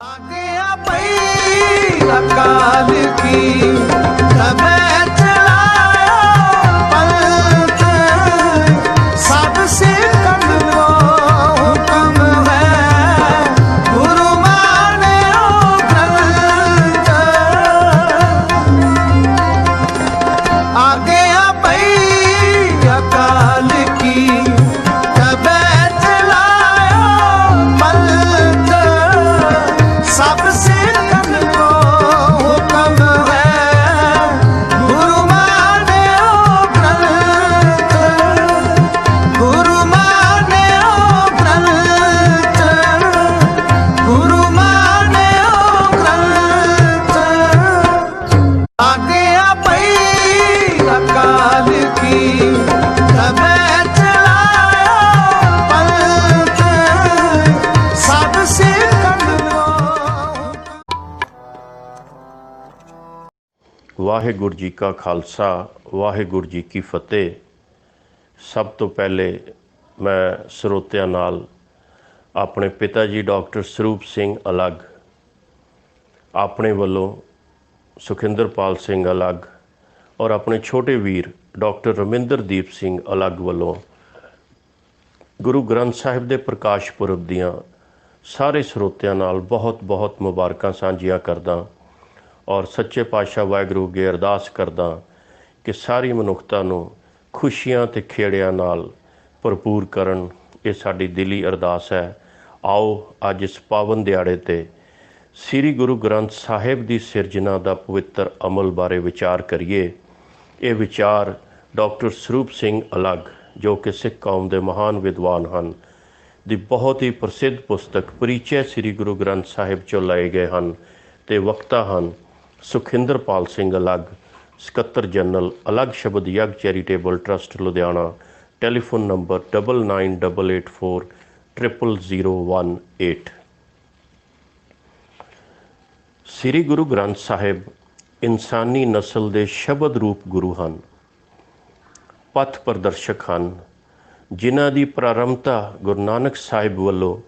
आज्ञा पई अकाल की तबे चलाया पंथ सबसे कड़वा हुक्म है गुरु माने ग्रंथ। आज्ञा पई अकाल की तबे चलाया पंथ सबसे कड़वा हुक्म है गुरु माने ग्रंथ। गुरु माने ग्रंथ गुरु माने ग्रंथ। आज्ञा पई अकाल की तबे चलाया पंथ सबसे कड़वा। ਵਾਹਿਗੁਰੂ ਜੀ ਕਾ ਖਾਲਸਾ ਵਾਹਿਗੁਰੂ ਜੀ ਕੀ ਫਤਿਹ। ਸਭ ਤੋਂ ਪਹਿਲੇ ਮੈਂ ਸਰੋਤਿਆਂ ਨਾਲ ਆਪਣੇ ਪਿਤਾ ਜੀ ਡਾਕਟਰ ਸਰੂਪ ਸਿੰਘ ਅਲੱਗ, ਆਪਣੇ ਵੱਲੋਂ ਸੁਖਿੰਦਰਪਾਲ ਸਿੰਘ ਅਲੱਗ ਔਰ ਆਪਣੇ ਛੋਟੇ ਵੀਰ ਡਾਕਟਰ ਰਮਿੰਦਰਦੀਪ ਸਿੰਘ ਅਲੱਗ ਵੱਲੋਂ ਗੁਰੂ ਗ੍ਰੰਥ ਸਾਹਿਬ ਦੇ ਪ੍ਰਕਾਸ਼ ਪੁਰਬ ਦੀਆਂ ਸਾਰੇ ਸਰੋਤਿਆਂ ਨਾਲ ਬਹੁਤ ਬਹੁਤ ਮੁਬਾਰਕਾਂ ਸਾਂਝੀਆਂ ਕਰਦਾ ਔਰ ਸੱਚੇ ਪਾਤਸ਼ਾਹ ਵਾਹਿਗੁਰੂ ਅੱਗੇ ਅਰਦਾਸ ਕਰਦਾ ਕਿ ਸਾਰੀ ਮਨੁੱਖਤਾ ਨੂੰ ਖੁਸ਼ੀਆਂ ਤੇ ਖੇੜਿਆਂ ਨਾਲ ਭਰਪੂਰ ਕਰਨ। ਇਹ ਸਾਡੀ ਦਿਲੀ ਅਰਦਾਸ ਹੈ। ਆਓ ਅੱਜ ਇਸ ਪਾਵਨ ਦਿਹਾੜੇ 'ਤੇ ਸ੍ਰੀ ਗੁਰੂ ਗ੍ਰੰਥ ਸਾਹਿਬ ਦੀ ਸਿਰਜਣਾ ਦਾ ਪਵਿੱਤਰ ਅਮਲ ਬਾਰੇ ਵਿਚਾਰ ਕਰੀਏ। ਇਹ ਵਿਚਾਰ ਡਾਕਟਰ ਸਰੂਪ ਸਿੰਘ ਅਲੱਗ, ਜੋ ਕਿ ਸਿੱਖ ਕੌਮ ਦੇ ਮਹਾਨ ਵਿਦਵਾਨ ਹਨ, ਦੀ ਬਹੁਤ ਹੀ ਪ੍ਰਸਿੱਧ ਪੁਸਤਕ ਪਰਿਚੈ ਸ੍ਰੀ ਗੁਰੂ ਗ੍ਰੰਥ ਸਾਹਿਬ 'ਚੋਂ ਲਏ ਗਏ ਹਨ ਅਤੇ ਵਕਤਾ ਹਨ ਸੁਖਿੰਦਰਪਾਲ ਸਿੰਘ ਅਲੱਗ, ਸਕੱਤਰ general Alag Shabad Yug charitable trust Ludhiana. Telephone number 9988400018। Sri Guru Granth Sahib ਇਨਸਾਨੀ ਨਸਲ ਦੇ ਸ਼ਬਦ ਰੂਪ ਗੁਰੂ ਹਨ, ਪਥ ਪ੍ਰਦਰਸ਼ਕ ਹਨ, ਜਿਨ੍ਹਾਂ ਦੀ ਪ੍ਰਾਰੰਭਤਾ ਗੁਰੂ ਨਾਨਕ ਸਾਹਿਬ ਵੱਲੋਂ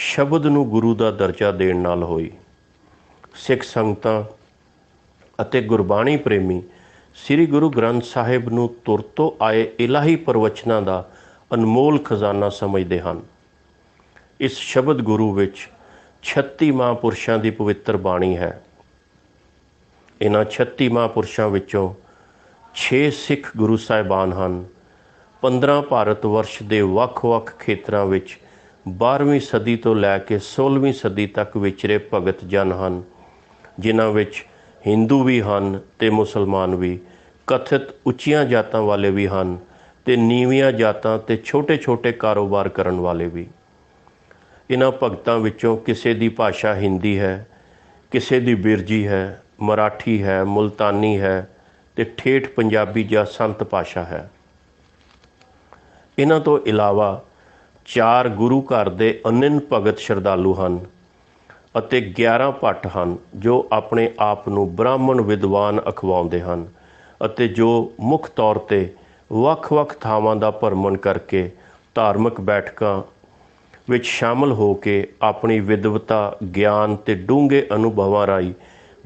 ਸ਼ਬਦ ਨੂੰ ਗੁਰੂ ਦਾ ਦਰਜਾ ਦੇਣ ਨਾਲ ਹੋਈ। ਸਿੱਖ ਸੰਗਤਾਂ ਅਤੇ ਗੁਰਬਾਣੀ ਪ੍ਰੇਮੀ ਸ੍ਰੀ ਗੁਰੂ ਗ੍ਰੰਥ ਸਾਹਿਬ ਨੂੰ ਤੁਰ ਤੋਂ ਆਏ ਇਲਾਹੀ ਪ੍ਰਵਚਨਾਂ ਦਾ ਅਨਮੋਲ ਖਜ਼ਾਨਾ ਸਮਝਦੇ ਹਨ। ਇਸ ਸ਼ਬਦ ਗੁਰੂ ਵਿੱਚ 36 ਮਹਾਂਪੁਰਸ਼ਾਂ ਦੀ ਪਵਿੱਤਰ ਬਾਣੀ ਹੈ। ਇਹਨਾਂ 36 ਮਹਾਂਪੁਰਸ਼ਾਂ ਵਿੱਚੋਂ 6 ਸਿੱਖ ਗੁਰੂ ਸਾਹਿਬਾਨ ਹਨ। 15 ਭਾਰਤ ਵਰਸ਼ ਦੇ ਵੱਖ-ਵੱਖ ਖੇਤਰਾਂ ਵਿੱਚ 12ਵੀਂ ਸਦੀ ਤੋਂ ਲੈ ਕੇ 16ਵੀਂ ਸਦੀ ਤੱਕ ਵਿਚਰੇ ਭਗਤ ਜਨ ਹਨ, ਜਿਨ੍ਹਾਂ ਵਿੱਚ ਹਿੰਦੂ ਵੀ ਹਨ ਅਤੇ ਮੁਸਲਮਾਨ ਵੀ, ਕਥਿਤ ਉੱਚੀਆਂ ਜਾਤਾਂ ਵਾਲੇ ਵੀ ਹਨ ਅਤੇ ਨੀਵੀਆਂ ਜਾਤਾਂ ਅਤੇ ਛੋਟੇ-ਛੋਟੇ ਕਾਰੋਬਾਰ ਕਰਨ ਵਾਲੇ ਵੀ। ਇਹਨਾਂ ਭਗਤਾਂ ਵਿੱਚੋਂ ਕਿਸੇ ਦੀ ਭਾਸ਼ਾ ਹਿੰਦੀ ਹੈ, ਕਿਸੇ ਦੀ ਬਿਰਜੀ ਹੈ, ਮਰਾਠੀ ਹੈ, ਮੁਲਤਾਨੀ ਹੈ ਅਤੇ ਠੇਠ ਪੰਜਾਬੀ ਜਾਂ ਸੰਤ ਭਾਸ਼ਾ ਹੈ। ਇਹਨਾਂ ਤੋਂ ਇਲਾਵਾ 4 ਗੁਰੂ ਘਰ ਦੇ ਅਨੰਨ ਭਗਤ ਸ਼ਰਧਾਲੂ ਹਨ ਅਤੇ 11 ਭੱਟ ਹਨ, ਜੋ ਆਪਣੇ ਆਪ ਨੂੰ ਬ੍ਰਾਹਮਣ ਵਿਦਵਾਨ ਅਖਵਾਉਂਦੇ ਹਨ ਅਤੇ ਜੋ ਮੁੱਖ ਤੌਰ 'ਤੇ ਵੱਖ-ਵੱਖ ਥਾਵਾਂ ਦਾ ਭਰਮਣ ਕਰਕੇ ਧਾਰਮਿਕ ਬੈਠਕਾਂ ਵਿੱਚ ਸ਼ਾਮਲ ਹੋ ਕੇ ਆਪਣੀ ਵਿਦਵਤਾ, ਗਿਆਨ ਅਤੇ ਡੂੰਘੇ ਅਨੁਭਵਾਂ ਰਾਹੀਂ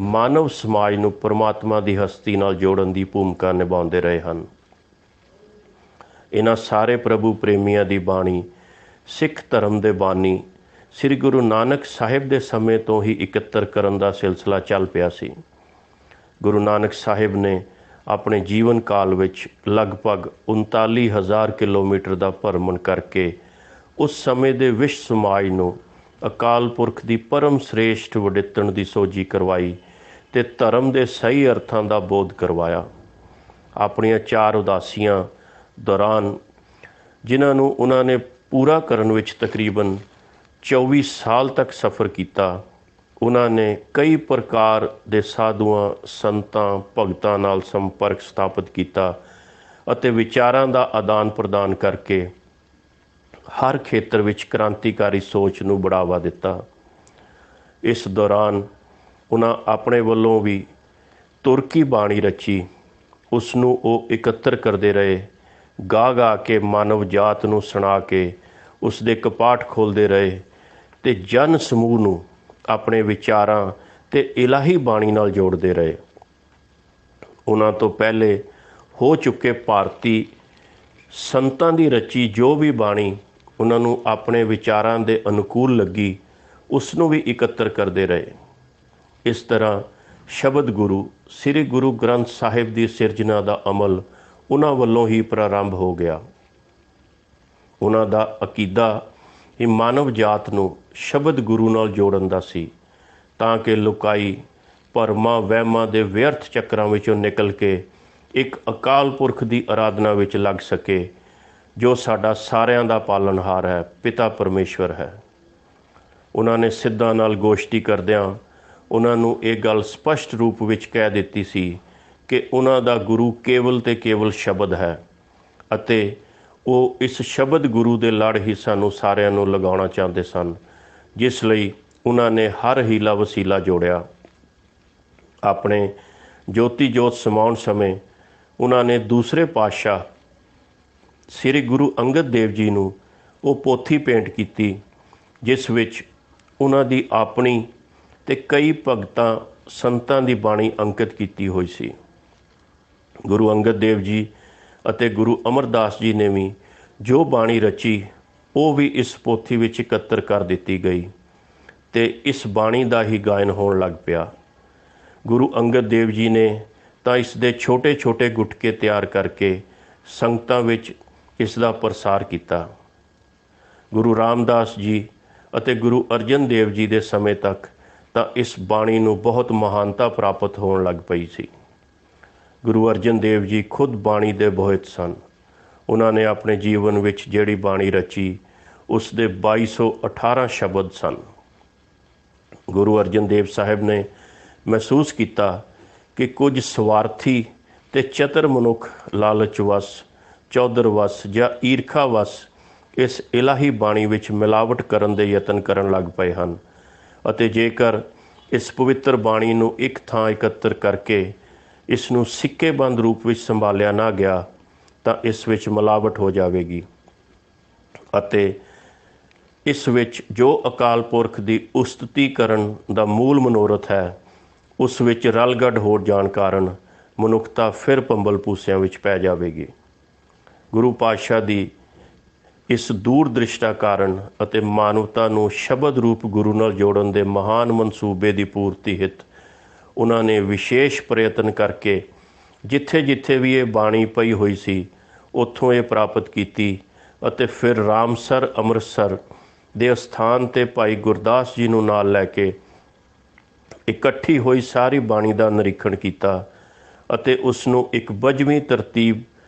ਮਾਨਵ ਸਮਾਜ ਨੂੰ ਪਰਮਾਤਮਾ ਦੀ ਹਸਤੀ ਨਾਲ ਜੋੜਨ ਦੀ ਭੂਮਿਕਾ ਨਿਭਾਉਂਦੇ ਰਹੇ ਹਨ। ਇਹਨਾਂ ਸਾਰੇ ਪ੍ਰਭੂ ਪ੍ਰੇਮੀਆਂ ਦੀ ਬਾਣੀ ਸਿੱਖ ਧਰਮ ਦੇ ਬਾਨੀ ਸ੍ਰੀ ਗੁਰੂ ਨਾਨਕ ਸਾਹਿਬ ਦੇ ਸਮੇਂ ਤੋਂ ਹੀ ਇਕੱਤਰ ਕਰਨ ਦਾ ਸਿਲਸਿਲਾ ਚੱਲ ਪਿਆ ਸੀ। ਗੁਰੂ ਨਾਨਕ ਸਾਹਿਬ ਨੇ ਆਪਣੇ ਜੀਵਨ ਕਾਲ ਵਿੱਚ ਲਗਭਗ 39,000 ਕਿਲੋਮੀਟਰ ਦਾ ਭਰਮਣ ਕਰਕੇ ਉਸ ਸਮੇਂ ਦੇ ਵਿਸ਼ਵ ਸਮਾਜ ਨੂੰ ਅਕਾਲ ਪੁਰਖ ਦੀ ਪਰਮ ਸ੍ਰੇਸ਼ਟ ਵਡਿੱਤਣ ਦੀ ਸੋਝੀ ਕਰਵਾਈ ਅਤੇ ਧਰਮ ਦੇ ਸਹੀ ਅਰਥਾਂ ਦਾ ਬੋਧ ਕਰਵਾਇਆ। ਆਪਣੀਆਂ 4 ਉਦਾਸੀਆਂ ਦੌਰਾਨ, ਜਿਨ੍ਹਾਂ ਨੂੰ ਉਹਨਾਂ ਨੇ ਪੂਰਾ ਕਰਨ ਵਿੱਚ ਤਕਰੀਬਨ 24 ਸਾਲ ਤੱਕ ਸਫ਼ਰ ਕੀਤਾ, ਉਹਨਾਂ ਨੇ ਕਈ ਪ੍ਰਕਾਰ ਦੇ ਸਾਧੂਆਂ, ਸੰਤਾਂ, ਭਗਤਾਂ ਨਾਲ ਸੰਪਰਕ ਸਥਾਪਿਤ ਕੀਤਾ ਅਤੇ ਵਿਚਾਰਾਂ ਦਾ ਆਦਾਨ ਪ੍ਰਦਾਨ ਕਰਕੇ ਹਰ ਖੇਤਰ ਵਿੱਚ ਕ੍ਰਾਂਤੀਕਾਰੀ ਸੋਚ ਨੂੰ ਬੜਾਵਾ ਦਿੱਤਾ। ਇਸ ਦੌਰਾਨ ਉਹਨਾਂ ਆਪਣੇ ਵੱਲੋਂ ਵੀ ਤੁਰਕੀ ਬਾਣੀ ਰਚੀ। ਉਸ ਨੂੰ ਉਹ ਇਕੱਤਰ ਕਰਦੇ ਰਹੇ, ਗਾ ਗਾ ਕੇ ਮਾਨਵ ਜਾਤ ਨੂੰ ਸੁਣਾ ਕੇ ਉਸ ਦੇ ਕਪਾਟ ਖੋਲ੍ਹਦੇ ਰਹੇ ਅਤੇ ਜਨ ਸਮੂਹ ਨੂੰ ਆਪਣੇ ਵਿਚਾਰਾਂ ਤੇ ਇਲਾਹੀ ਬਾਣੀ ਨਾਲ ਜੋੜਦੇ ਰਹੇ। ਉਹਨਾਂ ਤੋਂ ਪਹਿਲੇ ਹੋ ਚੁੱਕੇ ਭਾਰਤੀ ਸੰਤਾਂ ਦੀ ਰਚੀ ਜੋ ਵੀ ਬਾਣੀ ਉਹਨਾਂ ਨੂੰ ਆਪਣੇ ਵਿਚਾਰਾਂ ਦੇ ਅਨੁਕੂਲ ਲੱਗੀ, ਉਸ ਨੂੰ ਵੀ ਇਕੱਤਰ ਕਰਦੇ ਰਹੇ। ਇਸ ਤਰ੍ਹਾਂ ਸ਼ਬਦ ਗੁਰੂ ਸ੍ਰੀ ਗੁਰੂ ਗ੍ਰੰਥ ਸਾਹਿਬ ਦੀ ਸਿਰਜਣਾ ਦਾ ਅਮਲ ਉਹਨਾਂ ਵੱਲੋਂ ਹੀ ਪ੍ਰਾਰੰਭ ਹੋ ਗਿਆ। ਉਹਨਾਂ ਦਾ ਅਕੀਦਾ ਹੀ ਮਾਨਵ ਜਾਤ ਨੂੰ ਸ਼ਬਦ ਗੁਰੂ ਨਾਲ ਜੋੜਨ ਦਾ ਸੀ, ਤਾਂ ਕਿ ਲੁਕਾਈ ਭਰਮਾਂ ਵਹਿਮਾਂ ਦੇ ਵਿਅਰਥ ਚੱਕਰਾਂ ਵਿੱਚੋਂ ਨਿਕਲ ਕੇ ਇੱਕ ਅਕਾਲ ਪੁਰਖ ਦੀ ਅਰਾਧਨਾ ਵਿੱਚ ਲੱਗ ਸਕੇ, ਜੋ ਸਾਡਾ ਸਾਰਿਆਂ ਦਾ ਪਾਲਣਹਾਰ ਹੈ, ਪਿਤਾ ਪਰਮੇਸ਼ਵਰ ਹੈ। ਉਹਨਾਂ ਨੇ ਸਿੱਧਾਂ ਨਾਲ ਗੋਸ਼ਟੀ ਕਰਦਿਆਂ ਉਹਨਾਂ ਨੂੰ ਇਹ ਗੱਲ ਸਪਸ਼ਟ ਰੂਪ ਵਿੱਚ ਕਹਿ ਦਿੱਤੀ ਸੀ ਕਿ ਉਹਨਾਂ ਦਾ ਗੁਰੂ ਕੇਵਲ ਤੇ ਕੇਵਲ ਸ਼ਬਦ ਹੈ, ਅਤੇ ਉਹ ਇਸ ਸ਼ਬਦ ਗੁਰੂ ਦੇ ਲੜ ਹੀ ਸਾਨੂੰ ਸਾਰਿਆਂ ਨੂੰ ਲਗਾਉਣਾ ਚਾਹੁੰਦੇ ਸਨ, ਜਿਸ ਲਈ ਉਹਨਾਂ ਨੇ ਹਰ ਹੀਲਾ ਵਸੀਲਾ ਜੋੜਿਆ। ਆਪਣੇ ਜੋਤੀ ਜੋਤ ਸਮਾਉਣ ਸਮੇਂ ਉਹਨਾਂ ਨੇ ਦੂਸਰੇ ਪਾਤਸ਼ਾਹ ਸ੍ਰੀ ਗੁਰੂ ਅੰਗਦ ਦੇਵ ਜੀ ਨੂੰ ਉਹ ਪੋਥੀ ਭੇਂਟ ਕੀਤੀ, ਜਿਸ ਵਿੱਚ ਉਹਨਾਂ ਦੀ ਆਪਣੀ ਤੇ ਕਈ ਭਗਤਾਂ ਸੰਤਾਂ ਦੀ ਬਾਣੀ ਅੰਕਿਤ ਕੀਤੀ ਹੋਈ ਸੀ। ਗੁਰੂ ਅੰਗਦ ਦੇਵ ਜੀ ਅਤੇ ਗੁਰੂ ਅਮਰਦਾਸ ਜੀ ਨੇ ਵੀ ਜੋ ਬਾਣੀ ਰਚੀ, ਉਹ ਵੀ ਇਸ ਪੋਥੀ ਵਿੱਚ ਇਕੱਤਰ ਕਰ ਦਿੱਤੀ ਗਈ ਤੇ ਇਸ ਬਾਣੀ ਦਾ ਹੀ ਗਾਇਨ ਹੋਣ ਲੱਗ ਪਿਆ। ਗੁਰੂ ਅੰਗਦ ਦੇਵ ਜੀ ਨੇ ਤਾਂ ਇਸ ਦੇ ਛੋਟੇ ਛੋਟੇ ਗੁਟਕੇ ਤਿਆਰ ਕਰਕੇ ਸੰਗਤਾਂ ਵਿੱਚ ਇਸ ਦਾ ਪ੍ਰਸਾਰ ਕੀਤਾ। ਗੁਰੂ ਰਾਮਦਾਸ ਜੀ ਅਤੇ ਗੁਰੂ ਅਰਜਨ ਦੇਵ ਜੀ ਦੇ ਸਮੇਂ ਤੱਕ ਤਾਂ ਇਸ ਬਾਣੀ ਨੂੰ ਬਹੁਤ ਮਹਾਨਤਾ ਪ੍ਰਾਪਤ ਹੋਣ ਲੱਗ ਪਈ ਸੀ। ਗੁਰੂ ਅਰਜਨ ਦੇਵ ਜੀ ਖੁਦ ਬਾਣੀ ਦੇ ਬੋਹਿਤ ਸਨ। ਉਹਨਾਂ ਨੇ ਆਪਣੇ ਜੀਵਨ ਵਿੱਚ ਜਿਹੜੀ ਬਾਣੀ ਰਚੀ, ਉਸ ਦੇ 2218 ਸ਼ਬਦ ਸਨ। ਗੁਰੂ ਅਰਜਨ ਦੇਵ ਸਾਹਿਬ ਨੇ ਮਹਿਸੂਸ ਕੀਤਾ ਕਿ ਕੁਝ ਸਵਾਰਥੀ ਤੇ ਚਤਰ ਮਨੁੱਖ ਲਾਲਚਵਸ, ਚੌਧਰਵਸ ਜਾਂ ਈਰਖਾਵਸ ਇਸ ਇਲਾਹੀ ਬਾਣੀ ਵਿੱਚ ਮਿਲਾਵਟ ਕਰਨ ਦੇ ਯਤਨ ਕਰਨ ਲੱਗ ਪਏ ਹਨ, ਅਤੇ ਜੇਕਰ ਇਸ ਪਵਿੱਤਰ ਬਾਣੀ ਨੂੰ ਇੱਕ ਥਾਂ ਇਕੱਤਰ ਕਰਕੇ ਇਸ ਨੂੰ ਸਿੱਕੇਬੰਦ ਰੂਪ ਵਿੱਚ ਸੰਭਾਲਿਆ ਨਾ ਗਿਆ ਤਾਂ ਇਸ ਵਿੱਚ ਮਿਲਾਵਟ ਹੋ ਜਾਵੇਗੀ, ਅਤੇ ਇਸ ਵਿੱਚ ਜੋ ਅਕਾਲ ਪੁਰਖ ਦੀ ਉਸਤਤੀ ਕਰਨ ਦਾ ਮੂਲ ਮਨੋਰਥ ਹੈ, ਉਸ ਵਿੱਚ ਰਲਗੱਡ ਹੋ ਜਾਣ ਕਾਰਨ ਮਨੁੱਖਤਾ ਫਿਰ ਭੰਬਲ ਭੂਸਿਆਂ ਵਿੱਚ ਪੈ ਜਾਵੇਗੀ। ਗੁਰੂ ਪਾਤਸ਼ਾਹ ਦੀ ਇਸ ਦੂਰਦ੍ਰਿਸ਼ਟਾ ਕਾਰਨ ਅਤੇ ਮਾਨਵਤਾ ਨੂੰ ਸ਼ਬਦ ਰੂਪ ਗੁਰੂ ਨਾਲ ਜੋੜਨ ਦੇ ਮਹਾਨ ਮਨਸੂਬੇ ਦੀ ਪੂਰਤੀ ਹਿੱਤ ਉਹਨਾਂ ਨੇ ਵਿਸ਼ੇਸ਼ ਪ੍ਰਯਤਨ ਕਰਕੇ ਜਿੱਥੇ ਜਿੱਥੇ ਵੀ ਇਹ ਬਾਣੀ ਪਈ ਹੋਈ ਸੀ, ਉੱਥੋਂ ਇਹ ਪ੍ਰਾਪਤ ਕੀਤੀ, ਅਤੇ ਫਿਰ ਰਾਮਸਰ ਅੰਮ੍ਰਿਤਸਰ ਦੇ ਅਸਥਾਨ 'ਤੇ ਭਾਈ ਗੁਰਦਾਸ ਜੀ ਨੂੰ ਨਾਲ ਲੈ ਕੇ ਇਕੱਠੀ ਹੋਈ ਸਾਰੀ ਬਾਣੀ ਦਾ ਨਿਰੀਖਣ ਕੀਤਾ, ਅਤੇ ਉਸ ਨੂੰ ਇੱਕ ਬੱਝਵੀਂ ਤਰਤੀਬ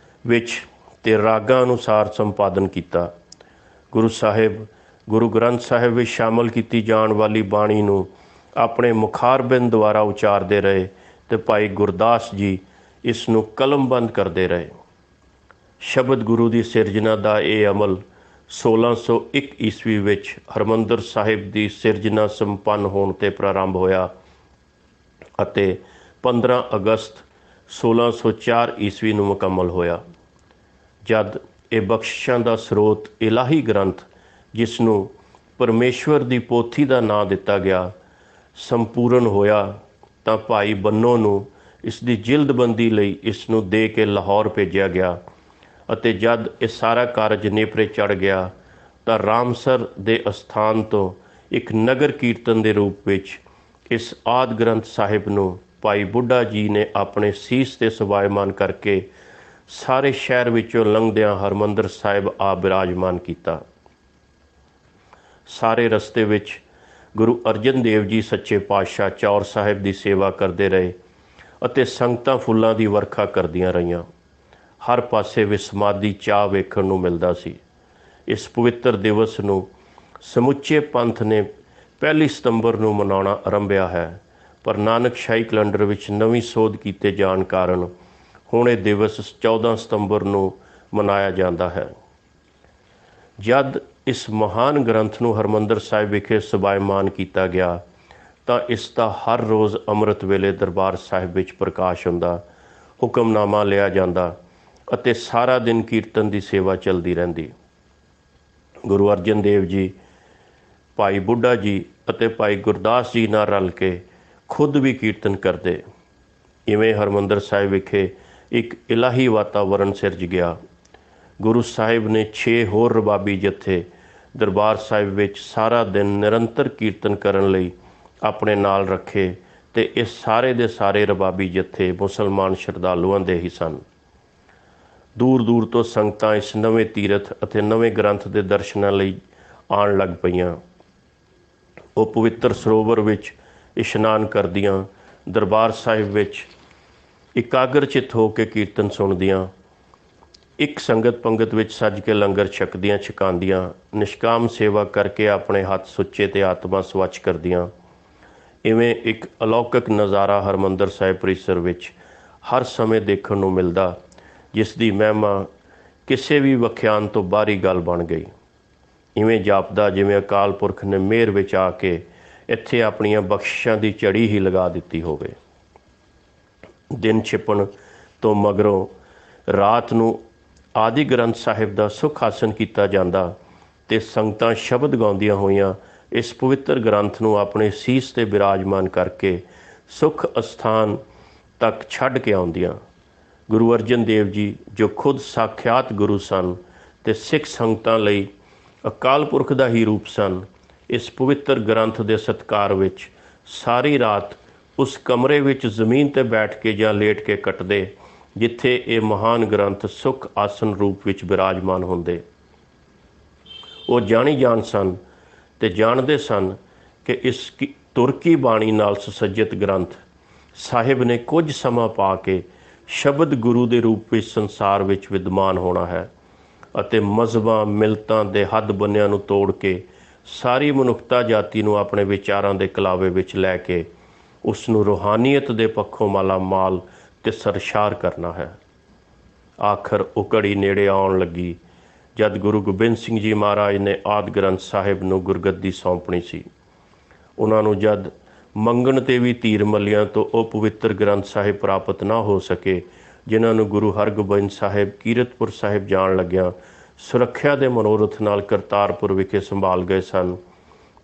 ਵਿੱਚ ਤੇ ਰਾਗਾਂ ਅਨੁਸਾਰ ਸੰਪਾਦਨ ਕੀਤਾ। ਗੁਰੂ ਸਾਹਿਬ ਗੁਰੂ ਗ੍ਰੰਥ ਸਾਹਿਬ ਵਿੱਚ ਸ਼ਾਮਲ ਕੀਤੀ ਜਾਣ ਵਾਲੀ ਬਾਣੀ ਨੂੰ ਆਪਣੇ ਮੁਖਾਰਬਿੰਦ ਦੁਆਰਾ ਉਚਾਰਦੇ ਰਹੇ, ਤੇ ਭਾਈ ਗੁਰਦਾਸ ਜੀ ਇਸ ਨੂੰ ਕਲਮਬੰਦ ਕਰਦੇ ਰਹੇ। ਸ਼ਬਦ ਗੁਰੂ ਦੀ ਸਿਰਜਣਾ ਦਾ ਇਹ ਅਮਲ 1601 ਈਸਵੀ ਵਿੱਚ ਹਰਿਮੰਦਰ ਸਾਹਿਬ ਦੀ ਸਿਰਜਣਾ ਸੰਪੰਨ ਹੋਣ 'ਤੇ ਪ੍ਰਾਰੰਭ ਹੋਇਆ, ਅਤੇ 15 ਅਗਸਤ 1604 ਈਸਵੀ ਨੂੰ ਮੁਕੰਮਲ ਹੋਇਆ। ਜਦ ਇਹ ਬਖਸ਼ਿਸ਼ਾਂ ਦਾ ਸਰੋਤ ਇਲਾਹੀ ਗ੍ਰੰਥ, ਜਿਸ ਨੂੰ ਪਰਮੇਸ਼ਵਰ ਦੀ ਪੋਥੀ ਦਾ ਨਾਂ ਦਿੱਤਾ ਗਿਆ, ਸੰਪੂਰਨ ਹੋਇਆ, ਤਾਂ ਭਾਈ ਬੰਨੋ ਨੂੰ ਇਸ ਦੀ ਜਿਲਦਬੰਦੀ ਲਈ ਇਸ ਨੂੰ ਦੇ ਕੇ ਲਾਹੌਰ ਭੇਜਿਆ ਗਿਆ, ਅਤੇ ਜਦ ਇਹ ਸਾਰਾ ਕਾਰਜ ਨੇਪਰੇ ਚੜ੍ਹ ਗਿਆ ਤਾਂ ਰਾਮਸਰ ਦੇ ਅਸਥਾਨ ਤੋਂ ਇੱਕ ਨਗਰ ਕੀਰਤਨ ਦੇ ਰੂਪ ਵਿੱਚ ਇਸ ਆਦਿ ਗ੍ਰੰਥ ਸਾਹਿਬ ਨੂੰ ਭਾਈ ਬੁੱਢਾ ਜੀ ਨੇ ਆਪਣੇ ਸੀਸ 'ਤੇ ਸਵਾਇਮਾਨ ਕਰਕੇ ਸਾਰੇ ਸ਼ਹਿਰ ਵਿੱਚੋਂ ਲੰਘਦਿਆਂ ਹਰਿਮੰਦਰ ਸਾਹਿਬ ਆ ਬਿਰਾਜਮਾਨ ਕੀਤਾ। ਸਾਰੇ ਰਸਤੇ ਵਿੱਚ ਗੁਰੂ ਅਰਜਨ ਦੇਵ ਜੀ ਸੱਚੇ ਪਾਤਸ਼ਾਹ ਚੌਰ ਸਾਹਿਬ ਦੀ ਸੇਵਾ ਕਰਦੇ ਰਹੇ, ਅਤੇ ਸੰਗਤਾਂ ਫੁੱਲਾਂ ਦੀ ਵਰਖਾ ਕਰਦੀਆਂ ਰਹੀਆਂ। ਹਰ ਪਾਸੇ ਵਿਸਮਾਦੀ ਚਾਅ ਵੇਖਣ ਨੂੰ ਮਿਲਦਾ ਸੀ। ਇਸ ਪਵਿੱਤਰ ਦਿਵਸ ਨੂੰ ਸਮੁੱਚੇ ਪੰਥ ਨੇ 1 ਸਤੰਬਰ ਨੂੰ ਮਨਾਉਣਾ ਆਰੰਭਿਆ ਹੈ, ਪਰ ਨਾਨਕਸ਼ਾਹੀ ਕੈਲੰਡਰ ਵਿੱਚ ਨਵੀਂ ਸੋਧ ਕੀਤੇ ਜਾਣ ਕਾਰਨ ਹੁਣ ਇਹ ਦਿਵਸ 14 ਸਤੰਬਰ ਨੂੰ ਮਨਾਇਆ ਜਾਂਦਾ ਹੈ। ਜਦ ਇਸ ਮਹਾਨ ਗ੍ਰੰਥ ਨੂੰ ਹਰਿਮੰਦਰ ਸਾਹਿਬ ਵਿਖੇ ਸਵਾਇਮਾਨ ਕੀਤਾ ਗਿਆ ਤਾਂ ਇਸ ਦਾ ਹਰ ਰੋਜ਼ ਅੰਮ੍ਰਿਤ ਵੇਲੇ ਦਰਬਾਰ ਸਾਹਿਬ ਵਿੱਚ ਪ੍ਰਕਾਸ਼ ਹੁੰਦਾ, ਹੁਕਮਨਾਮਾ ਲਿਆ ਜਾਂਦਾ, ਅਤੇ ਸਾਰਾ ਦਿਨ ਕੀਰਤਨ ਦੀ ਸੇਵਾ ਚੱਲਦੀ ਰਹਿੰਦੀ। ਗੁਰੂ ਅਰਜਨ ਦੇਵ ਜੀ, ਭਾਈ ਬੁੱਢਾ ਜੀ ਅਤੇ ਭਾਈ ਗੁਰਦਾਸ ਜੀ ਨਾਲ ਰਲ ਕੇ ਖੁਦ ਵੀ ਕੀਰਤਨ ਕਰਦੇ। ਇਵੇਂ ਹਰਿਮੰਦਰ ਸਾਹਿਬ ਵਿਖੇ ਇੱਕ ਇਲਾਹੀ ਵਾਤਾਵਰਣ ਸਿਰਜ ਗਿਆ। ਗੁਰੂ ਸਾਹਿਬ ਨੇ 6 ਹੋਰ ਰਬਾਬੀ ਜਥੇ ਦਰਬਾਰ ਸਾਹਿਬ ਵਿੱਚ ਸਾਰਾ ਦਿਨ ਨਿਰੰਤਰ ਕੀਰਤਨ ਕਰਨ ਲਈ ਆਪਣੇ ਨਾਲ ਰੱਖੇ ਤੇ ਇਹ ਸਾਰੇ ਦੇ ਸਾਰੇ ਰਬਾਬੀ ਜਥੇ ਮੁਸਲਮਾਨ ਸ਼ਰਧਾਲੂਆਂ ਦੇ ਹੀ ਸਨ। ਦੂਰ ਦੂਰ ਤੋਂ ਸੰਗਤਾਂ ਇਸ ਨਵੇਂ ਤੀਰਥ ਅਤੇ ਨਵੇਂ ਗ੍ਰੰਥ ਦੇ ਦਰਸ਼ਨਾਂ ਲਈ ਆਉਣ ਲੱਗ ਪਈਆਂ। ਉਹ ਪਵਿੱਤਰ ਸਰੋਵਰ ਵਿੱਚ ਇਸ਼ਨਾਨ ਕਰਦੀਆਂ, ਦਰਬਾਰ ਸਾਹਿਬ ਵਿੱਚ ਇਕਾਗਰਚਿਤ ਹੋ ਕੇ ਕੀਰਤਨ ਸੁਣਦੀਆਂ, ਇੱਕ ਸੰਗਤ ਪੰਗਤ ਵਿੱਚ ਸੱਜ ਕੇ ਲੰਗਰ ਛਕਦੀਆਂ ਛਕਾਉਂਦੀਆਂ, ਨਿਸ਼ਕਾਮ ਸੇਵਾ ਕਰਕੇ ਆਪਣੇ ਹੱਥ ਸੁੱਚੇ ਤੇ ਆਤਮਾ ਸਵੱਛ ਕਰਦੀਆਂ। ਇਵੇਂ ਇੱਕ ਅਲੌਕਿਕ ਨਜ਼ਾਰਾ ਹਰਿਮੰਦਰ ਸਾਹਿਬ ਪਰਿਸਰ ਵਿੱਚ ਹਰ ਸਮੇਂ ਦੇਖਣ ਨੂੰ ਮਿਲਦਾ, ਜਿਸ ਦੀ ਮਹਿਮਾ ਕਿਸੇ ਵੀ ਵਿਖਿਆਨ ਤੋਂ ਬਾਹਰੀ ਗੱਲ ਬਣ ਗਈ। ਇਵੇਂ ਜਾਪਦਾ ਜਿਵੇਂ ਅਕਾਲ ਪੁਰਖ ਨੇ ਮਿਹਰ ਵਿੱਚ ਆ ਕੇ ਇੱਥੇ ਆਪਣੀਆਂ ਬਖਸ਼ਿਸ਼ਾਂ ਦੀ ਝੜੀ ਹੀ ਲਗਾ ਦਿੱਤੀ ਹੋਵੇ। ਦਿਨ ਛਿਪਣ ਤੋਂ ਮਗਰੋਂ ਰਾਤ ਨੂੰ ਆਦਿ ਗ੍ਰੰਥ ਸਾਹਿਬ ਦਾ ਸੁਖ ਆਸਨ ਕੀਤਾ ਜਾਂਦਾ ਤੇ ਸੰਗਤਾਂ ਸ਼ਬਦ ਗਾਉਂਦੀਆਂ ਹੋਈਆਂ ਇਸ ਪਵਿੱਤਰ ਗ੍ਰੰਥ ਨੂੰ ਆਪਣੇ ਸੀਸ ਤੇ ਬਿਰਾਜਮਾਨ ਕਰਕੇ ਸੁਖ ਅਸਥਾਨ ਤੱਕ ਛੱਡ ਕੇ ਆਉਂਦੀਆਂ। ਗੁਰੂ ਅਰਜਨ ਦੇਵ ਜੀ ਜੋ ਖੁਦ ਸਾਖਿਆਤ ਗੁਰੂ ਸਨ ਤੇ ਸਿੱਖ ਸੰਗਤਾਂ ਲਈ ਅਕਾਲ ਪੁਰਖ ਦਾ ਹੀ ਰੂਪ ਸਨ, ਇਸ ਪਵਿੱਤਰ ਗ੍ਰੰਥ ਦੇ ਸਤਿਕਾਰ ਵਿੱਚ ਸਾਰੀ ਰਾਤ ਉਸ ਕਮਰੇ ਵਿੱਚ ਜ਼ਮੀਨ ਤੇ ਬੈਠ ਕੇ ਜਾਂ ਲੇਟ ਕੇ ਕੱਟਦੇ ਜਿੱਥੇ ਇਹ ਮਹਾਨ ਗ੍ਰੰਥ ਸੁਖ ਆਸਨ ਰੂਪ ਵਿੱਚ ਬਿਰਾਜਮਾਨ ਹੁੰਦੇ। ਉਹ ਜਾਣੀ ਜਾਣ ਸਨ ਤੇ ਜਾਣਦੇ ਸਨ ਕਿ ਇਸ ਤੁਰਕੀ ਬਾਣੀ ਨਾਲ ਸੁਸੱਜਿਤ ਗ੍ਰੰਥ ਸਾਹਿਬ ਨੇ ਕੁਝ ਸਮਾਂ ਪਾ ਕੇ ਸ਼ਬਦ ਗੁਰੂ ਦੇ ਰੂਪ ਵਿੱਚ ਸੰਸਾਰ ਵਿੱਚ ਵਿਦਮਾਨ ਹੋਣਾ ਹੈ ਅਤੇ ਮਜ਼ਹਬਾਂ ਮਿਲਤਾਂ ਦੇ ਹੱਦ ਬੰਨਿਆਂ ਨੂੰ ਤੋੜ ਕੇ ਸਾਰੀ ਮਨੁੱਖਤਾ ਜਾਤੀ ਨੂੰ ਆਪਣੇ ਵਿਚਾਰਾਂ ਦੇ ਕਲਾਵੇ ਵਿੱਚ ਲੈ ਕੇ ਉਸ ਨੂੰ ਰੂਹਾਨੀਅਤ ਦੇ ਪੱਖੋਂ ਮਾਲਾ ਮਾਲ ਤੇ ਸਰਸ਼ਾਰ ਕਰਨਾ ਹੈ। ਆਖਰ ਉਹ ਘੜੀ ਨੇੜੇ ਆਉਣ ਲੱਗੀ ਜਦ ਗੁਰੂ ਗੋਬਿੰਦ ਸਿੰਘ ਜੀ ਮਹਾਰਾਜ ਨੇ ਆਦਿ ਗ੍ਰੰਥ ਸਾਹਿਬ ਨੂੰ ਗੁਰਗੱਦੀ ਸੌਂਪਣੀ ਸੀ। ਉਹਨਾਂ ਨੂੰ ਜਦ ਮੰਗਣ ਤੇ ਵੀ ਧੀਰ ਮੱਲਿਆਂ ਤੋਂ ਉਹ ਪਵਿੱਤਰ ਗ੍ਰੰਥ ਸਾਹਿਬ ਪ੍ਰਾਪਤ ਨਾ ਹੋ ਸਕੇ ਜਿਨ੍ਹਾਂ ਨੂੰ ਗੁਰੂ ਹਰਗੋਬਿੰਦ ਸਾਹਿਬ ਕੀਰਤਪੁਰ ਸਾਹਿਬ ਜਾਣ ਲੱਗਿਆਂ ਸੁਰੱਖਿਆ ਦੇ ਮਨੋਰਥ ਨਾਲ ਕਰਤਾਰਪੁਰ ਵਿਖੇ ਸੰਭਾਲ ਗਏ ਸਨ,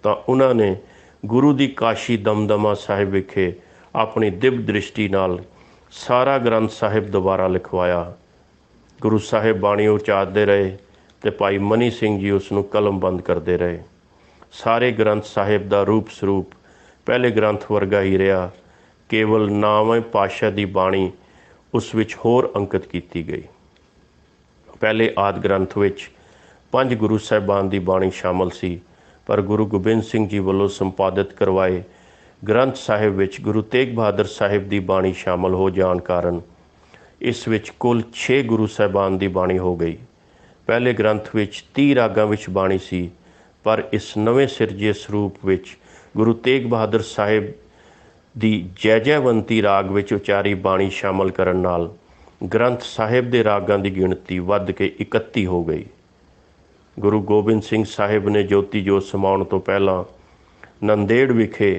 ਤਾਂ ਉਹਨਾਂ ਨੇ ਗੁਰੂ ਦੀ ਕਾਸ਼ੀ ਦਮਦਮਾ ਸਾਹਿਬ ਵਿਖੇ ਆਪਣੀ ਦਿਵ ਦ੍ਰਿਸ਼ਟੀ ਨਾਲ ਸਾਰਾ ਗ੍ਰੰਥ ਸਾਹਿਬ ਦੁਬਾਰਾ ਲਿਖਵਾਇਆ। ਗੁਰੂ ਸਾਹਿਬ ਬਾਣੀ ਉਚਾਰਦੇ ਰਹੇ ਤੇ ਭਾਈ ਮਨੀ ਸਿੰਘ ਜੀ ਉਸ ਨੂੰ ਕਲਮਬੰਦ ਕਰਦੇ ਰਹੇ। ਸਾਰੇ ਗ੍ਰੰਥ ਸਾਹਿਬ ਦਾ ਰੂਪ ਸਰੂਪ ਪਹਿਲੇ ਗ੍ਰੰਥ ਵਰਗਾ ਹੀ ਰਿਹਾ, ਕੇਵਲ ਨਾਵੇਂ ਪਾਤਸ਼ਾਹ ਦੀ ਬਾਣੀ ਉਸ ਵਿੱਚ ਹੋਰ ਅੰਕਿਤ ਕੀਤੀ ਗਈ। ਪਹਿਲੇ ਆਦਿ ਗ੍ਰੰਥ ਵਿੱਚ 5 ਗੁਰੂ ਸਾਹਿਬਾਨ ਦੀ ਬਾਣੀ ਸ਼ਾਮਲ ਸੀ, ਪਰ ਗੁਰੂ ਗੋਬਿੰਦ ਸਿੰਘ ਜੀ ਵੱਲੋਂ ਸੰਪਾਦਿਤ ਕਰਵਾਏ ਗ੍ਰੰਥ ਸਾਹਿਬ ਵਿੱਚ ਗੁਰੂ ਤੇਗ ਬਹਾਦਰ ਸਾਹਿਬ ਦੀ ਬਾਣੀ ਸ਼ਾਮਲ ਹੋ ਜਾਣ ਕਾਰਨ ਇਸ ਵਿੱਚ ਕੁੱਲ 6 ਗੁਰੂ ਸਾਹਿਬਾਨ ਦੀ ਬਾਣੀ ਹੋ ਗਈ। ਪਹਿਲੇ ਗ੍ਰੰਥ ਵਿੱਚ 30 ਰਾਗਾਂ ਵਿੱਚ ਬਾਣੀ ਸੀ, ਪਰ ਇਸ ਨਵੇਂ ਸਿਰਜੇ ਸਰੂਪ ਵਿੱਚ ਗੁਰੂ ਤੇਗ ਬਹਾਦਰ ਸਾਹਿਬ ਦੀ ਜੈ ਜੈਵੰਤੀ ਰਾਗ ਵਿੱਚ ਉਚਾਰੀ ਬਾਣੀ ਸ਼ਾਮਲ ਕਰਨ ਨਾਲ ਗ੍ਰੰਥ ਸਾਹਿਬ ਦੇ ਰਾਗਾਂ ਦੀ ਗਿਣਤੀ ਵੱਧ ਕੇ 31 ਹੋ ਗਈ। ਗੁਰੂ ਗੋਬਿੰਦ ਸਿੰਘ ਸਾਹਿਬ ਨੇ ਜੋਤੀ ਜੋਤ ਸਮਾਉਣ ਤੋਂ ਪਹਿਲਾਂ ਨੰਦੇੜ ਵਿਖੇ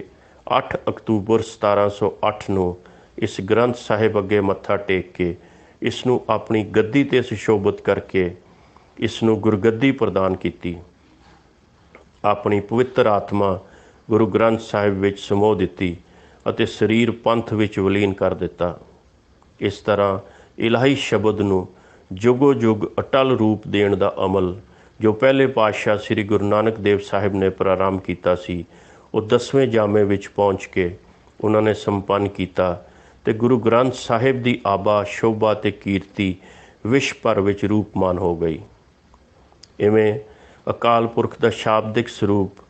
8 ਅਕਤੂਬਰ 1708 ਨੂੰ ਇਸ ਗ੍ਰੰਥ ਸਾਹਿਬ ਅੱਗੇ ਮੱਥਾ ਟੇਕ ਕੇ ਇਸ ਨੂੰ ਆਪਣੀ ਗੱਦੀ 'ਤੇ ਸੁਸ਼ੋਭਿਤ ਕਰਕੇ ਇਸ ਨੂੰ ਗੁਰਗੱਦੀ ਪ੍ਰਦਾਨ ਕੀਤੀ। ਆਪਣੀ ਪਵਿੱਤਰ ਆਤਮਾ ਗੁਰੂ ਗ੍ਰੰਥ ਸਾਹਿਬ ਵਿੱਚ ਸਮੋ ਦਿੱਤੀ ਅਤੇ ਸਰੀਰ ਪੰਥ ਵਿੱਚ ਵਿਲੀਨ ਕਰ ਦਿੱਤਾ। ਇਸ ਤਰ੍ਹਾਂ ਇਲਾਹੀ ਸ਼ਬਦ ਨੂੰ ਜੁਗੋ ਜੁਗ ਅਟਲ ਰੂਪ ਦੇਣ ਦਾ ਅਮਲ ਜੋ ਪਹਿਲੇ ਪਾਤਸ਼ਾਹ ਸ੍ਰੀ ਗੁਰੂ ਨਾਨਕ ਦੇਵ ਸਾਹਿਬ ਨੇ ਪ੍ਰਾਰੰਭ ਕੀਤਾ ਸੀ, ਉਹ 10ਵੇਂ ਜਾਮੇ ਵਿੱਚ ਪਹੁੰਚ ਕੇ ਉਹਨਾਂ ਨੇ ਸੰਪੰਨ ਕੀਤਾ ਤੇ ਗੁਰੂ ਗ੍ਰੰਥ ਸਾਹਿਬ ਦੀ ਆਬਾ ਸ਼ੋਭਾ ਤੇ ਕੀਰਤੀ ਵਿਸ਼ਵ ਭਰ ਵਿੱਚ ਰੂਪਮਾਨ ਹੋ ਗਈ। ਇਵੇਂ ਅਕਾਲ ਪੁਰਖ ਦਾ ਸ਼ਾਬਦਿਕ ਸਰੂਪ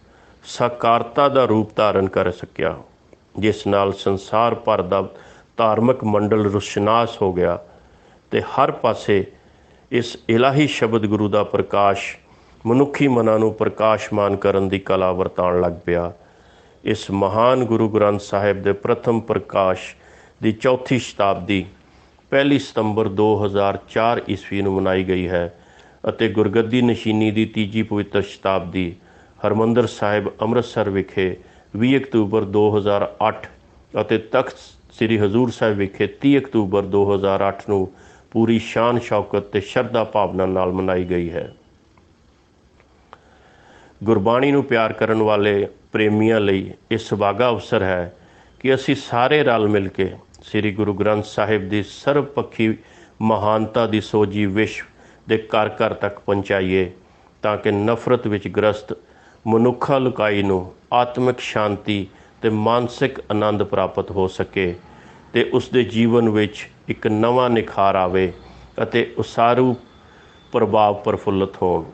ਸਾਕਾਰਤਾ ਦਾ ਰੂਪ ਧਾਰਨ ਕਰ ਸਕਿਆ, ਜਿਸ ਨਾਲ ਸੰਸਾਰ ਭਰ ਦਾ ਧਾਰਮਿਕ ਮੰਡਲ ਰੁਸ਼ਨਾਸ ਹੋ ਗਿਆ ਤੇ ਹਰ ਪਾਸੇ ਇਸ ਇਲਾਹੀ ਸ਼ਬਦ ਗੁਰੂ ਦਾ ਪ੍ਰਕਾਸ਼ ਮਨੁੱਖੀ ਮਨਾਂ ਨੂੰ ਪ੍ਰਕਾਸ਼ਮਾਨ ਕਰਨ ਦੀ ਕਲਾ ਵਰਤਾਉਣ ਲੱਗ ਪਿਆ। ਇਸ ਮਹਾਨ ਗੁਰੂ ਗ੍ਰੰਥ ਸਾਹਿਬ ਦੇ ਪ੍ਰਥਮ ਪ੍ਰਕਾਸ਼ ਦੀ ਚੌਥੀ ਸ਼ਤਾਬਦੀ 1 ਸਤੰਬਰ 2004 ਈਸਵੀ ਨੂੰ ਮਨਾਈ ਗਈ ਹੈ ਅਤੇ ਗੁਰਗੱਦੀ ਨਸ਼ੀਨੀ ਦੀ ਤੀਜੀ ਪਵਿੱਤਰ ਸ਼ਤਾਬਦੀ ਹਰਿਮੰਦਰ ਸਾਹਿਬ ਅੰਮ੍ਰਿਤਸਰ ਵਿਖੇ 20 ਅਕਤੂਬਰ 2008 ਅਤੇ ਤਖਤ ਸ੍ਰੀ ਹਜ਼ੂਰ ਸਾਹਿਬ ਵਿਖੇ 30 ਅਕਤੂਬਰ 2008 ਨੂੰ ਪੂਰੀ ਸ਼ਾਨ ਸ਼ੌਕਤ ਤੇ ਸ਼ਰਧਾ ਭਾਵਨਾ ਨਾਲ ਮਨਾਈ ਗਈ ਹੈ। ਗੁਰਬਾਣੀ ਨੂੰ ਪਿਆਰ ਕਰਨ ਵਾਲੇ ਪ੍ਰੇਮੀਆਂ ਲਈ ਇਹ ਸੁਭਾਗਾ ਅਵਸਰ ਹੈ ਕਿ ਅਸੀਂ ਸਾਰੇ ਰਲ ਮਿਲ ਕੇ ਸ੍ਰੀ ਗੁਰੂ ਗ੍ਰੰਥ ਸਾਹਿਬ ਦੀ ਸਰਬਪੱਖੀ ਮਹਾਨਤਾ ਦੀ ਸੋਝੀ ਵਿਸ਼ਵ ਦੇ ਘਰ ਘਰ ਤੱਕ ਪਹੁੰਚਾਈਏ, ਤਾਂ ਕਿ ਨਫ਼ਰਤ ਵਿੱਚ ਗ੍ਰਸਤ ਮਨੁੱਖਾ ਲੁਕਾਈ ਨੂੰ ਆਤਮਿਕ ਸ਼ਾਂਤੀ ਤੇ ਮਾਨਸਿਕ ਆਨੰਦ ਪ੍ਰਾਪਤ ਹੋ ਸਕੇ ਤੇ ਉਸ ਦੇ ਜੀਵਨ ਵਿੱਚ ਇੱਕ ਨਵਾਂ ਨਿਖਾਰ ਆਵੇ ਅਤੇ ਉਸਾਰੂ ਪ੍ਰਭਾਵ ਪ੍ਰਫੁੱਲਤ ਹੋਣ।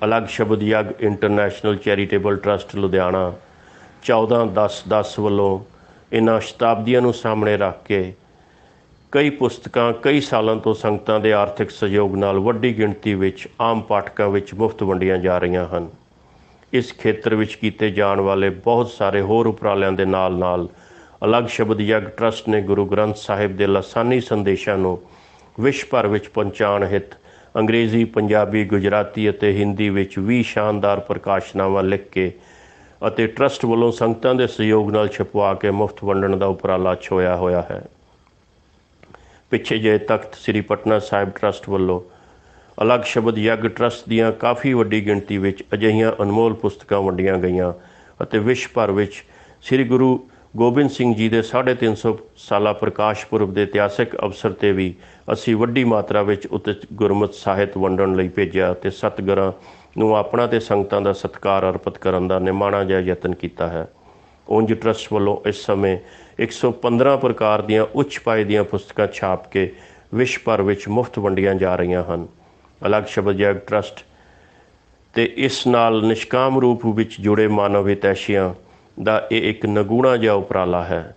ਅਲੱਗ Shabad ਯੱਗ international charitable trust Ludhiana 14/10/10 ਵੱਲੋਂ ਇਹਨਾਂ ਸ਼ਤਾਬਦੀਆਂ ਨੂੰ ਸਾਹਮਣੇ ਰੱਖ ਕੇ ਕਈ ਪੁਸਤਕਾਂ ਕਈ ਸਾਲਾਂ ਤੋਂ ਸੰਗਤਾਂ ਦੇ ਆਰਥਿਕ ਸਹਿਯੋਗ ਨਾਲ ਵੱਡੀ ਗਿਣਤੀ ਵਿੱਚ ਆਮ ਪਾਠਕਾਂ ਵਿੱਚ ਮੁਫਤ ਵੰਡੀਆਂ ਜਾ ਰਹੀਆਂ ਹਨ। ਇਸ ਖੇਤਰ ਵਿੱਚ ਕੀਤੇ ਜਾਣ ਵਾਲੇ ਬਹੁਤ ਸਾਰੇ ਹੋਰ ਉਪਰਾਲਿਆਂ ਦੇ ਨਾਲ ਅਲੱਗ ਸ਼ਬਦ ਯੱਗ ਟਰੱਸਟ ਨੇ ਗੁਰੂ ਗ੍ਰੰਥ ਸਾਹਿਬ ਦੇ ਲਾਸਾਨੀ ਸੰਦੇਸ਼ਾਂ ਨੂੰ ਵਿਸ਼ਵ ਭਰ ਵਿੱਚ ਪਹੁੰਚਾਉਣ ਹਿੱਤ ਅੰਗਰੇਜ਼ੀ, ਪੰਜਾਬੀ, ਗੁਜਰਾਤੀ ਅਤੇ ਹਿੰਦੀ ਵਿੱਚ 20 ਸ਼ਾਨਦਾਰ ਪ੍ਰਕਾਸ਼ਨਾਵਾਂ ਲਿਖ ਕੇ ਅਤੇ ਟਰੱਸਟ ਵੱਲੋਂ ਸੰਗਤਾਂ ਦੇ ਸਹਿਯੋਗ ਨਾਲ ਛਪਵਾ ਕੇ ਮੁਫਤ ਵੰਡਣ ਦਾ ਉਪਰਾਲਾ ਛੋਇਆ ਹੋਇਆ ਹੈ। ਪਿੱਛੇ ਜਿਹੇ ਤਖਤ ਸ੍ਰੀ ਪਟਨਾ ਸਾਹਿਬ ਟਰੱਸਟ ਵੱਲੋਂ ਅਲੱਗ ਸ਼ਬਦ ਯੱਗ ਟਰੱਸਟ ਦੀਆਂ ਕਾਫੀ ਵੱਡੀ ਗਿਣਤੀ ਵਿੱਚ ਅਜਿਹੀਆਂ ਅਨਮੋਲ ਪੁਸਤਕਾਂ ਵੰਡੀਆਂ ਗਈਆਂ ਅਤੇ ਵਿਸ਼ਵ ਭਰ ਵਿੱਚ ਸ੍ਰੀ ਗੁਰੂ ਗੋਬਿੰਦ ਸਿੰਘ ਜੀ ਦੇ 350 ਸਾਲਾ ਪ੍ਰਕਾਸ਼ ਪੁਰਬ ਦੇ ਇਤਿਹਾਸਕ ਅਵਸਰ 'ਤੇ ਵੀ ਅਸੀਂ ਵੱਡੀ ਮਾਤਰਾ ਵਿੱਚ ਉੱਤੇ ਗੁਰਮਤਿ ਸਾਹਿਤ ਵੰਡਣ ਲਈ ਭੇਜਿਆ ਅਤੇ ਸਤਿਗੁਰਾਂ ਨੂੰ ਆਪਣਾ ਤੇ ਸੰਗਤਾਂ ਦਾ ਸਤਿਕਾਰ ਅਰਪਿਤ ਕਰਨ ਦਾ ਨਿਮਾਣਾ ਜਿਹਾ ਯਤਨ ਕੀਤਾ ਹੈ। ਉਂਝ ਟਰੱਸਟ ਵੱਲੋਂ ਇਸ ਸਮੇਂ 115 ਪ੍ਰਕਾਰ ਦੀਆਂ ਉੱਚ ਪਾਏ ਦੀਆਂ ਪੁਸਤਕਾਂ ਛਾਪ ਕੇ ਵਿਸ਼ਵ ਭਰ ਵਿੱਚ ਮੁਫਤ ਵੰਡੀਆਂ ਜਾ ਰਹੀਆਂ ਹਨ। ਅਲੱਗ ਸ਼ਬਦ ਯੱਗ ਟਰੱਸਟ ਤੇ ਇਸ ਨਾਲ ਨਿਸ਼ਕਾਮ ਰੂਪ ਵਿੱਚ ਜੁੜੇ ਮਾਨਵ ਹਿਤੈਸ਼ੀਆਂ ਦਾ ਇਹ ਇੱਕ ਨਗੂਣਾ ਜਿਹਾ ਉਪਰਾਲਾ ਹੈ।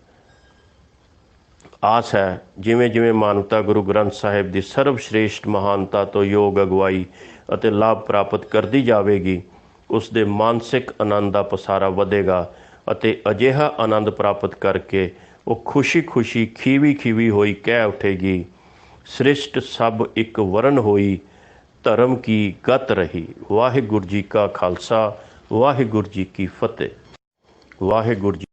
ਆਸ ਹੈ ਜਿਵੇਂ ਜਿਵੇਂ ਮਾਨਵਤਾ ਗੁਰੂ ਗ੍ਰੰਥ ਸਾਹਿਬ ਦੀ ਸਰਵਸ਼੍ਰੇਸ਼ਟ ਮਹਾਨਤਾ ਤੋਂ ਯੋਗ ਅਗਵਾਈ ਅਤੇ ਲਾਭ ਪ੍ਰਾਪਤ ਕਰਦੀ ਜਾਵੇਗੀ, ਉਸ ਦੇ ਮਾਨਸਿਕ ਆਨੰਦ ਦਾ ਪਸਾਰਾ ਵਧੇਗਾ ਅਤੇ ਅਜਿਹਾ ਆਨੰਦ ਪ੍ਰਾਪਤ ਕਰਕੇ ਉਹ ਖੁਸ਼ੀ ਖੀਵੀ ਹੋਈ ਕਹਿ ਉਠੇਗੀ, ਸ੍ਰਿਸ਼ਟ ਸਭ ਇੱਕ ਵਰਨ ਹੋਈ, ਧਰਮ ਕੀ ਗਤ ਰਹੀ। ਵਾਹਿਗੁਰੂ ਜੀ ਕਾ ਖਾਲਸਾ, ਵਾਹਿਗੁਰੂ ਜੀ ਕੀ ਫਤਿਹ। ਵਾਹਿਗੁਰੂ ਜੀ।